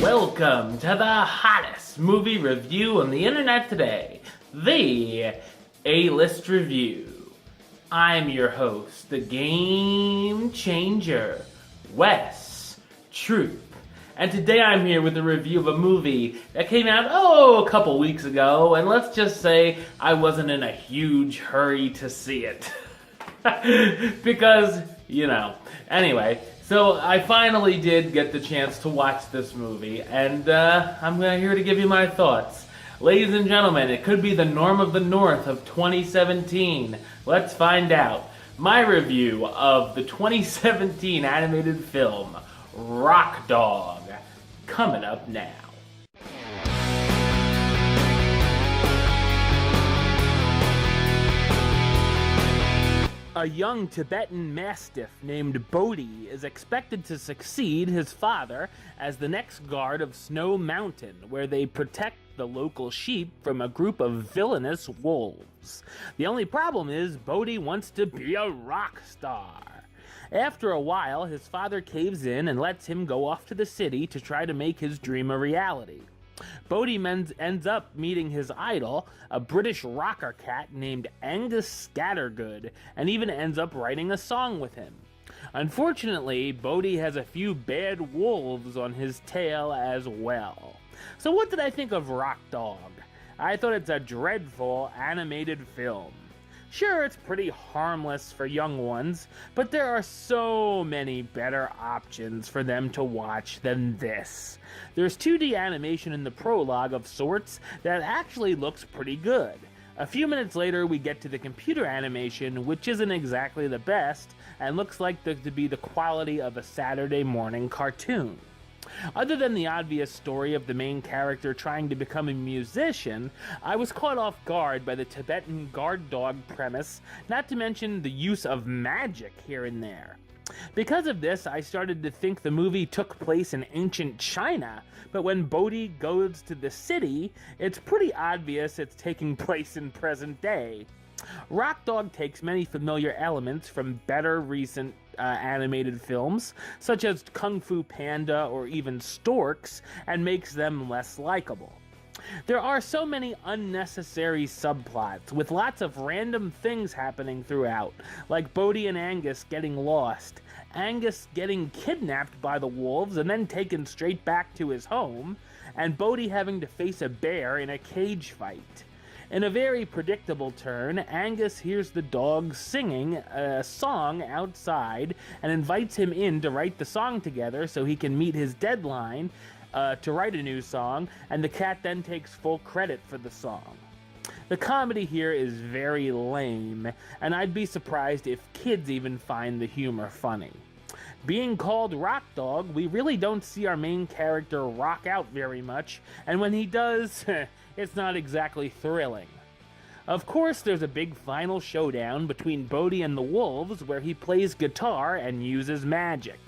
Welcome to the hottest movie review on the internet today, the A-List Review. I'm your host, the Game Changer, Wes Truth. And today I'm here with a review of a movie that came out, a couple weeks ago, and let's just say I wasn't in a huge hurry to see it. Because, anyway, so I finally did get the chance to watch this movie, and I'm here to give you my thoughts. Ladies and gentlemen, it could be the Norm of the North of 2017. Let's find out. My review of the 2017 animated film, Rock Dog, coming up now. A young Tibetan Mastiff named Bodhi is expected to succeed his father as the next guard of Snow Mountain, where they protect the local sheep from a group of villainous wolves. The only problem is Bodhi wants to be a rock star. After a while, his father caves in and lets him go off to the city to try to make his dream a reality. Bodhi ends up meeting his idol, a British rocker cat named Angus Scattergood, and even ends up writing a song with him. Unfortunately, Bodhi has a few bad wolves on his tail as well. So what did I think of Rock Dog? I thought it's a dreadful animated film. Sure, it's pretty harmless for young ones, but there are so many better options for them to watch than this. There's 2D animation in the prologue of sorts that actually looks pretty good. A few minutes later, we get to the computer animation, which isn't exactly the best, and looks like to be the quality of a Saturday morning cartoon. Other than the obvious story of the main character trying to become a musician, I was caught off guard by the Tibetan guard dog premise, not to mention the use of magic here and there. Because of this, I started to think the movie took place in ancient China, but when Bodhi goes to the city, it's pretty obvious it's taking place in present day. Rock Dog takes many familiar elements from better recent animated films, such as Kung Fu Panda or even Storks, and makes them less likable. There are so many unnecessary subplots, with lots of random things happening throughout, like Bodhi and Angus getting lost, Angus getting kidnapped by the wolves and then taken straight back to his home, and Bodhi having to face a bear in a cage fight. In a very predictable turn, Angus hears the dog singing a song outside and invites him in to write the song together so he can meet his deadline to write a new song, and the cat then takes full credit for the song. The comedy here is very lame, and I'd be surprised if kids even find the humor funny. Being called Rock Dog, we really don't see our main character rock out very much, and when he does, it's not exactly thrilling. Of course, there's a big final showdown between Bodhi and the wolves where he plays guitar and uses magic.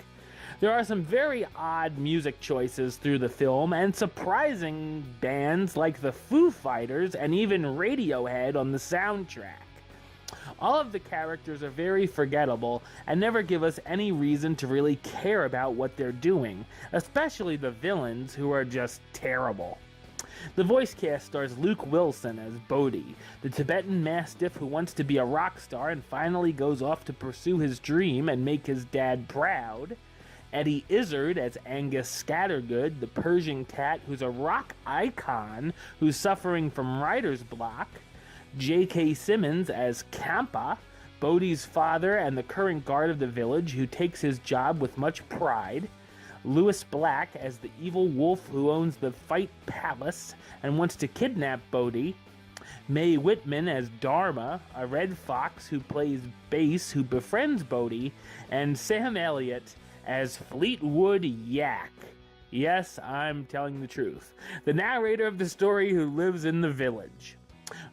There are some very odd music choices through the film, and surprising bands like the Foo Fighters and even Radiohead on the soundtrack. All of the characters are very forgettable and never give us any reason to really care about what they're doing, especially the villains, who are just terrible. The voice cast stars Luke Wilson as Bodhi, the Tibetan Mastiff who wants to be a rock star and finally goes off to pursue his dream and make his dad proud. Eddie Izzard as Angus Scattergood, the Persian cat who's a rock icon who's suffering from writer's block. J.K. Simmons as Kampa, Bodhi's father and the current guard of the village who takes his job with much pride. Lewis Black as the evil wolf who owns the Fight Palace and wants to kidnap Bodhi. Mae Whitman as Dharma, a red fox who plays bass who befriends Bodhi. And Sam Elliott as Fleetwood Yak. Yes, I'm telling the truth. The narrator of the story who lives in the village.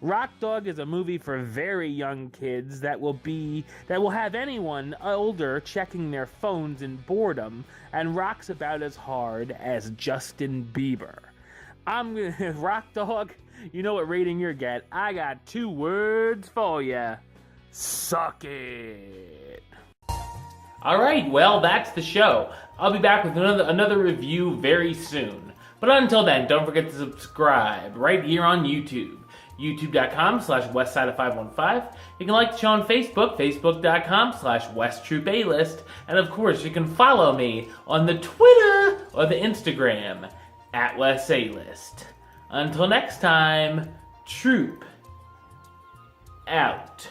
Rock Dog is a movie for very young kids that will have anyone older checking their phones in boredom, and rocks about as hard as Justin Bieber. Rock Dog, you know what rating you're get. I got 2 words for ya. Suck it. Alright, well, that's the show. I'll be back with another review very soon. But until then, don't forget to subscribe right here on YouTube. YouTube.com/WestsideOf515. You can like the show on Facebook, Facebook.com/WestTroopAlist. And of course, you can follow me on the Twitter or the Instagram @WesAlist. Until next time, Troop out.